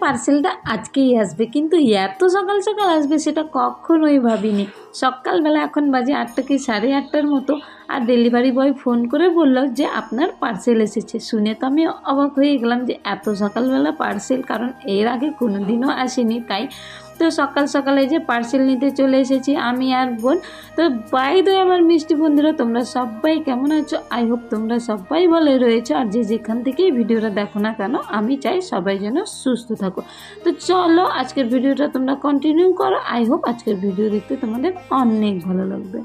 পার্সেলটা আজকেই আসবে, কিন্তু এত সকাল সকাল আসবে সেটা কখনোই ভাবিনি। সকালবেলা এখন বাজে 8টা কি 8:30টার মতো, আর ডেলিভারি বয় ফোন করে বলল যে আপনার পার্সেল এসেছে। শুনে তো আমি অবাক হয়ে গেলাম যে এত সকালবেলা পার্সেল, কারণ এর আগে কোনো দিনও আসেনি। তাই তো সকাল সকালে যে পার্সেল নিতে চলে এসেছি আমি আর বোন। তো বাই দ্য আমার মিষ্টি বন্ধুরা, তোমরা সবাই কেমন আছো? আই হোপ তোমরা সবাই ভালো রয়েছো, আর যে যেখান থেকেই ভিডিওটা দেখো না কেন আমি চাই সবাই যেন সুস্থ থাকো। তো চলো আজকের ভিডিওটা তোমরা কন্টিনিউ করো। আই হোপ আজকের ভিডিও দেখতে তোমাদের অনেক ভালো লাগবে।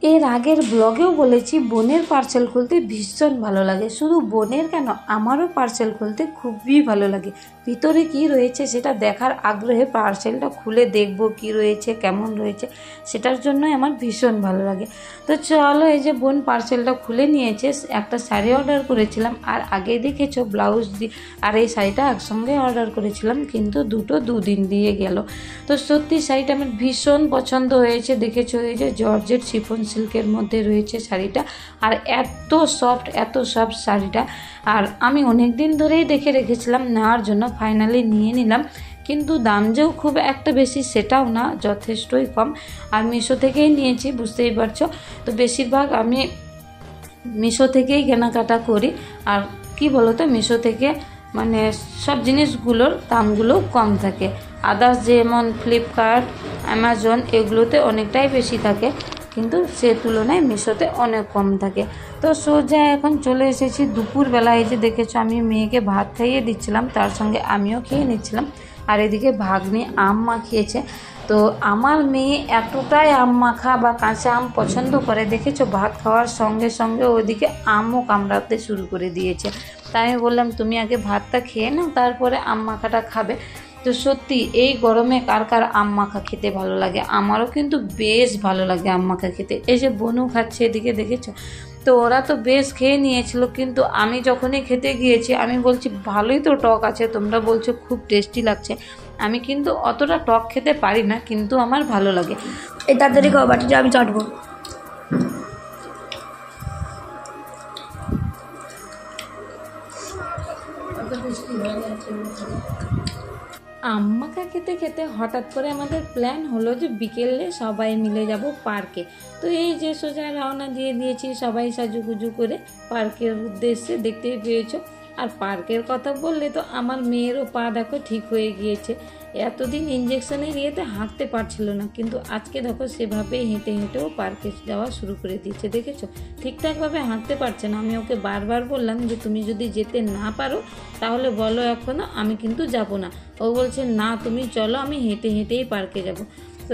এর আগের ব্লগেও বলেছি বোনের পার্সেল খুলতে ভীষণ ভালো লাগে। শুধু বোনের কেন, আমারও পার্সেল খুলতে খুবই ভালো লাগে। ভিতরে কি রয়েছে সেটা দেখার আগ্রহে পার্সেলটা খুলে দেখব কি রয়েছে, কেমন রয়েছে, সেটার জন্যই আমার ভীষণ ভালো লাগে। তো চলো, এই যে বোন পার্সেলটা খুলে নিয়েছে। একটা শাড়ি অর্ডার করেছিলাম, আর আগে দেখেছো ব্লাউজ আর এই শাড়িটা একসঙ্গে অর্ডার করেছিলাম, কিন্তু দুটো দুদিন দিয়ে গেল। তো সত্যি শাড়িটা আমার ভীষণ পছন্দ হয়েছে। দেখেছো এই যে জর্জেট শিফন সিল্কের মধ্যে রয়েছে শাড়িটা, আর এত সফট শাড়িটা। আর আমি অনেক দিন ধরেই দেখে রেখেছিলাম নেওয়ার জন্য, ফাইনালি নিয়ে নিলাম। কিন্তু দাম যেও খুব একটা বেশি সেটাও না, যথেষ্টই কম। আর মিশো থেকেই নিয়েছি, বুঝতেই পারছো। তো বেশিরভাগ আমি মিশো থেকেই কেনাকাটা করি। আর কি বলো তো, মিশো থেকে মানে সব জিনিসগুলোর দামগুলো কম থাকে। আদার্স যেমন ফ্লিপকার্ট, অ্যামাজন এগুলোতে অনেকটাই বেশি থাকে, কিন্তু সে তুলনায় মিশোতে অনেক কম থাকে। তো সোজা এখন চলে এসেছি দুপুরবেলা। এই যে দেখেছো আমি মেয়েকে ভাত খাইয়ে দিচ্ছিলাম, তার সঙ্গে আমিও খেয়ে নিচ্ছিলাম। আর এদিকে ভাগ্নি আম মাখিয়েছে। তো আমার মেয়ে এতটাই আম মাখা বা কাঁচা আম পছন্দ করে, দেখেছো ভাত খাওয়ার সঙ্গে সঙ্গে ওইদিকে আমও কামড়াতে শুরু করে দিয়েছে। তাই আমি বললাম তুমি আগে ভাতটা খেয়ে নাও, তারপরে আম মাখাটা খাবে। তো সত্যি এই গরমে কার কার আম মাখা খেতে ভালো লাগে? আমারও কিন্তু বেশ ভালো লাগে আম মাখা খেতে। এই যে বনু খাচ্ছে এদিকে, দেখেছো? তো ওরা তো বেশ খেয়ে নিয়েছিল, কিন্তু আমি যখনই খেতে গিয়েছি আমি বলছি ভালোই তো টক আছে, তোমরা বলছো খুব টেস্টি লাগছে। আমি কিন্তু অতটা টক খেতে পারি না, কিন্তু আমার ভালো লাগে। এই তাড়াতাড়ি খাও, বাটিটা আমি চাটবো। আম মাখা খেতে খেতে হঠাৎ করে আমাদের প্ল্যান হলো যে বিকেলে সবাই মিলে যাব পার্কে। তো এই যে সোজা রওনা দিয়ে দিয়েছি সবাই সাজুগুজু করে পার্কের উদ্দেশ্যে। দেখতেই পেয়েছো। আর পার্কের কথা বললে তো আমার মেয়েরও পা দেখো ঠিক হয়ে গিয়েছে। এতদিন ইঞ্জেকশনের ইয়েতে হাঁটতে পারছিল না, কিন্তু আজকে দেখো সেভাবেই হেঁটে হেঁটেও পার্কে যাওয়া শুরু করে দিয়েছে। দেখেছো ঠিকঠাকভাবে হাঁটতে পারছে না। আমি ওকে বারবার বললাম যে তুমি যদি যেতে না পারো তাহলে বলো এখনও, আমি কিন্তু যাব না। ও বলছে না তুমি চলো, আমি হেঁটে হেঁটেই পার্কে যাব। তো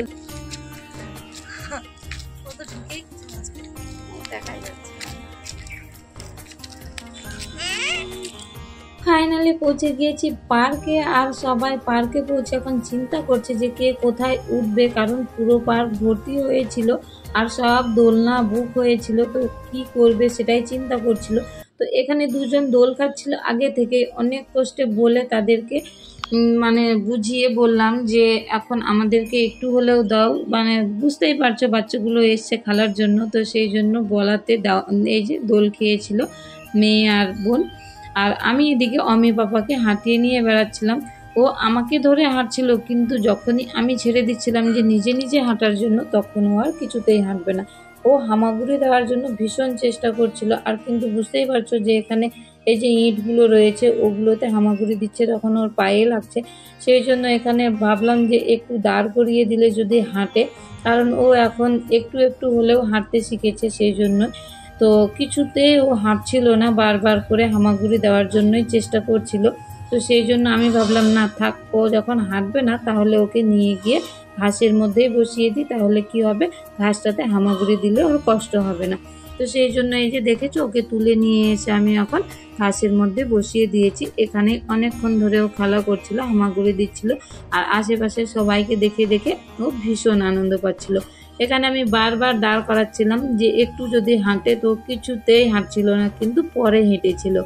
ফাইনালি পৌঁছে গিয়েছি পার্কে। আর সবাই পার্কে পৌঁছে এখন চিন্তা করছে যে কে কোথায় উঠবে, কারণ পুরো পার্ক ভর্তি হয়েছিল আর সব দোলনা বুক হয়েছিল। তো কি করবে সেটাই চিন্তা করছিল। তো এখানে দুজন দোল খাচ্ছিল আগে থেকে, অনেক কষ্টে বলে তাদেরকে মানে বুঝিয়ে বললাম যে এখন আমাদেরকে একটু হলেও দাও, মানে বুঝতেই পারছো বাচ্চাগুলো এসছে খেলার জন্য। তো সেই জন্য বলাতে দাও, এই যে দোল খেয়েছিল মেয়ে আর বোন। আর আমি এদিকে অমি পাপাকে হাঁটিয়ে নিয়ে বেড়াচ্ছিলাম। ও আমাকে ধরে হাঁটছিল, কিন্তু যখনই আমি ছেড়ে দিচ্ছিলাম যে নিজে নিজে হাঁটার জন্য, তখন ও আর কিছুতেই হাঁটবে না। ও হামাগুড়ি দেওয়ার জন্য ভীষণ চেষ্টা করছিল। আর কিন্তু বুঝতেই পারছো যে এখানে এই যে ইঁটগুলো রয়েছে ওগুলোতে হামাগুড়ি দিচ্ছে, তখন ওর পায়ে লাগছে। সেই জন্য এখানে ভাবলাম যে একটু দাঁড় করিয়ে দিলে যদি হাঁটে, কারণ ও এখন একটু একটু হলেও হাঁটতে শিখেছে, সেই জন্য। তো কিছুতেই ও হাঁটছিল না, বারবার করে হামাগুড়ি দেওয়ার জন্যই চেষ্টা করছিল। তো সেই জন্য আমি ভাবলাম না থাক, ও যখন হাঁটবে না তাহলে ওকে নিয়ে গিয়ে ঘাসের মধ্যেই বসিয়ে দিই, তাহলে কি হবে ঘাসটাতে হামাগুড়ি দিলে ওর কষ্ট হবে না। তো সেই জন্য এই যে দেখেছো ওকে তুলে নিয়ে এসে আমি এখন ঘাসের মধ্যে বসিয়ে দিয়েছি। এখানে অনেকক্ষণ ধরে ও খেলা করছিল, হামাগুড়ি দিচ্ছিল, আর আশেপাশে সবাইকে দেখে দেখে ও ভীষণ আনন্দ পাচ্ছিল। এখানে আমি বারবার দাঁড় করাচ্ছিলাম যে একটু যদি হাঁটে, তো কিছুতেই হাঁটছিল না, কিন্তু পরে হেঁটেছিল।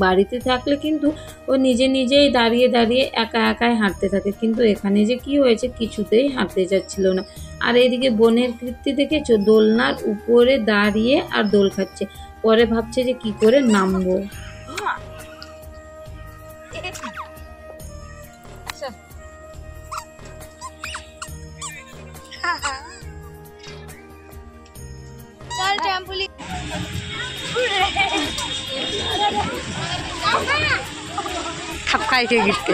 বাড়িতে থাকলে কিন্তু ও নিজে নিজেই দাঁড়িয়ে দাঁড়িয়ে একা একাই হাঁটতে থাকে, কিন্তু এখানে যে কি হয়েছে কিছুতেই হাঁটতে যাচ্ছিল না। আর এদিকে বোনের কীর্তি দেখেছো, দোলনার উপরে দাঁড়িয়ে আর দোল খাচ্ছে। পরে ভাবছে যে কি করে নামবো। चल टेम्पली खपकाई के गिरते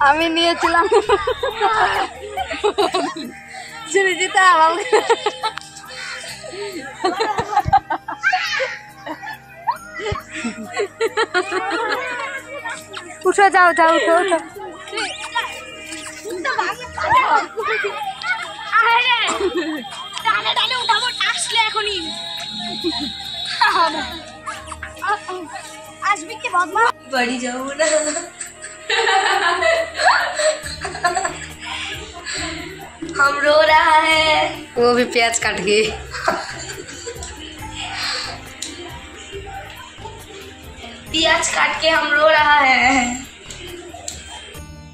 আমি নিয়েছিলাম সুরজিতা উঠো যাও যাও উঠো উঠো আসবি কি বদমা বাড়ি যাবো না हम रो रहा है वो भी प्याज काट के प्याज काट के हम रो रहा है।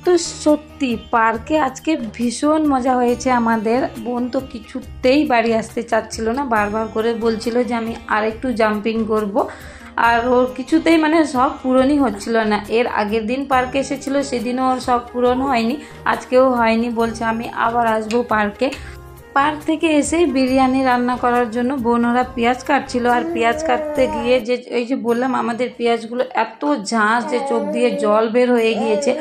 তো সত্যি পার্কে আজকে ভীষণ মজা হয়েছে আমাদের। বোন তো কিছুতেই বাড়ি আসতে চাচ্ছিল না, বারবার করে বলছিল যে আমি আরেকটু জাম্পিং করব, আর ওর কিছুতেই মানে সব পূরণই হচ্ছিল না। এর আগের দিন পার্কে এসেছিল, সেদিনও ওর সব পূরণ হয়নি, আজকেও হয়নি, বলছে আমি আবার আসবো পার্কে। পার্ক থেকে এসেই বিরিয়ানি রান্না করার জন্য বোনরা পেঁয়াজ কাটছিল, আর পেঁয়াজ কাটতে গিয়ে যে এই যে বললাম আমাদের পেঁয়াজগুলো এত ঝাঁস যে চোখ দিয়ে জল বের হয়ে গিয়েছে।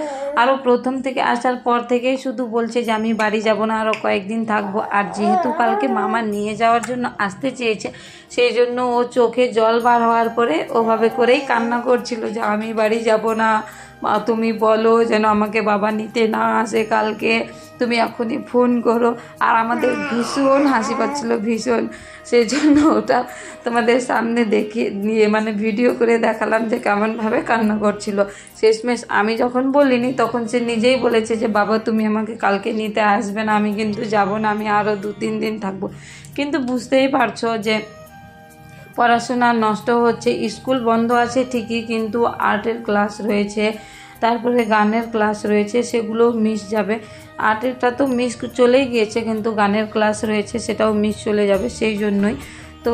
আরও প্রথম থেকে আসার পর থেকেই শুধু বলছে যে আমি বাড়ি যাব না, আরও কয়েকদিন থাকবো। আর যেহেতু কালকে মামা নিয়ে যাওয়ার জন্য আসতে চেয়েছে, সেই জন্য ও চোখে জল বার হওয়ার পরে ওভাবে করেই কান্না করছিল যে আমি বাড়ি যাব না, মা তুমি বলো যেন আমাকে বাবা নিতে না আসে কালকে, তুমি এখনই ফোন করো। আর আমাদের ভীষণ হাসি পাচ্ছিল, ভীষণ, সেই জন্য ওটা তোমাদের সামনে দেখিয়ে নিয়ে মানে ভিডিও করে দেখালাম যে কেমনভাবে কান্না করছিল। শেষমেশ আমি যখন বলিনি তখন সে নিজেই বলেছে যে বাবা তুমি আমাকে কালকে নিতে আসবে না, আমি কিন্তু যাব না, আমি আরও 2-3 দিন থাকবো। কিন্তু বুঝতেই পারছো যে পড়াশোনা নষ্ট হচ্ছে, স্কুল বন্ধ আছে ঠিকই, কিন্তু আর্টের ক্লাস রয়েছে, তারপরে গানের ক্লাস রয়েছে, সেগুলো মিস যাবে। আর্টেরটা তো মিস চলেই গিয়েছে, কিন্তু গানের ক্লাস রয়েছে সেটাও মিস চলে যাবে, সেই জন্যই। তো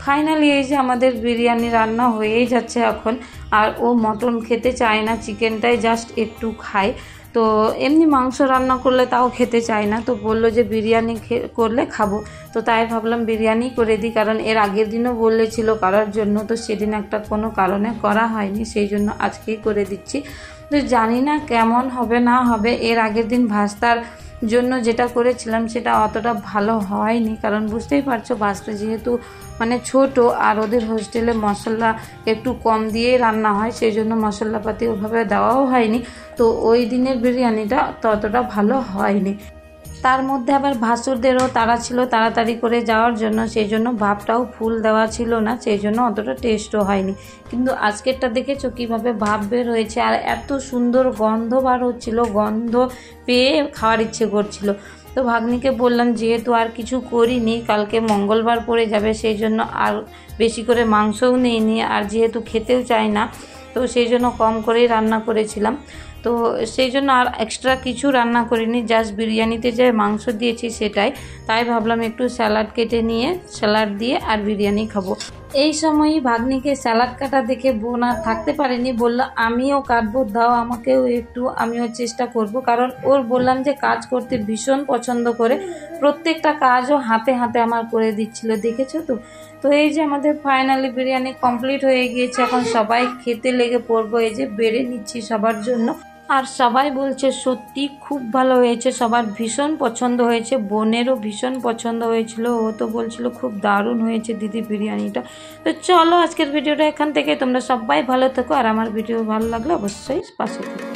ফাইনালি এই যে আমাদের বিরিয়ানি রান্না হয়েই যাচ্ছে এখন। আর ও মটন খেতে চায় না, চিকেনটাই জাস্ট একটু খায়। তো এমনি মাংস রান্না করলে তাও খেতে চায় না, তো বললো যে বিরিয়ানি করলে খাবো। তো তাই ভাবলাম বিরিয়ানি করে দিই, কারণ এর আগের দিনও বলেছিল করার জন্য, তো সেদিন একটা কোনো কারণে করা হয়নি, সেই জন্য আজকেই করে দিচ্ছি। তো জানি না কেমন হবে না হবে। এর আগের দিন ভাস্তার জন্য যেটা করেছিলাম সেটা অতটা ভালো হয়নি, কারণ বুঝতেই পারছো ভাস্তা যেহেতু মানে ছোট, আর ওদের হোস্টেলে মশলা একটু কম দিয়েই রান্না হয়, সেই জন্য মশলাপাতি ওভাবে দেওয়াও হয়নি। তো ওই দিনের বিরিয়ানিটা ততটা ভালো হয়নি। তার মধ্যে আবার ভাসুরদেরও তাড়া ছিল তাড়াতাড়ি করে যাওয়ার জন্য, সেই জন্য ভাপটাও ফুল দেওয়া ছিল না, সেই জন্য অতটা টেস্টও হয়নি। কিন্তু আজকেরটা দেখেছো কীভাবে ভাপ বের হয়েছে, আর এত সুন্দর গন্ধ বার হচ্ছিল, গন্ধ পেয়ে খাওয়ার ইচ্ছে করছিল। তো ভাগ্নিকে বললাম যেহেতু আর কিছু করিনি, কালকে মঙ্গলবার পড়ে যাবে, সেই জন্য আর বেশি করে মাংসও নিইনি, আর যেহেতু খেতেও চায় না, তো সেই জন্য কম করেই রান্না করেছিলাম। তো সেই জন্য আর এক্সট্রা কিছু রান্না করিনি, জাস্ট বিরিয়ানিতে যে মাংস দিয়েছি সেটাই। তাই ভাবলাম একটু স্যালাড কেটে নিয়ে স্যালাড দিয়ে আর বিরিয়ানি খাবো। এই সময়ই ভাগ্নিকে স্যালাড কাটা দেখে বোন আর থাকতে পারেনি, বলল আমিও কাটবো, দাও আমাকেও একটু, আমিও চেষ্টা করব। কারণ ওর বললাম যে কাজ করতে ভীষণ পছন্দ করে, প্রত্যেকটা কাজও হাতে হাতে আমার করে দিচ্ছিল, দেখেছো তো। তো এই যে আমাদের ফাইনালি বিরিয়ানি কমপ্লিট হয়ে গিয়েছে, এখন সবাই খেতে লেগে পড়বো। এই যে বেড়ে নিচ্ছি সবার জন্য, আর সবাই বলছে সত্যি খুব ভালো হয়েছে, সবার ভীষণ পছন্দ হয়েছে, বোনেরও ভীষণ পছন্দ হয়েছিল, ও তো বলছিল খুব দারুণ হয়েছে দিদি বিরিয়ানিটা। তো চলো আজকের ভিডিওটা এখান থেকে, তোমরা সবাই ভালো থেকো, আর আমার ভিডিও ভালো লাগলে অবশ্যই পাশে থেকো।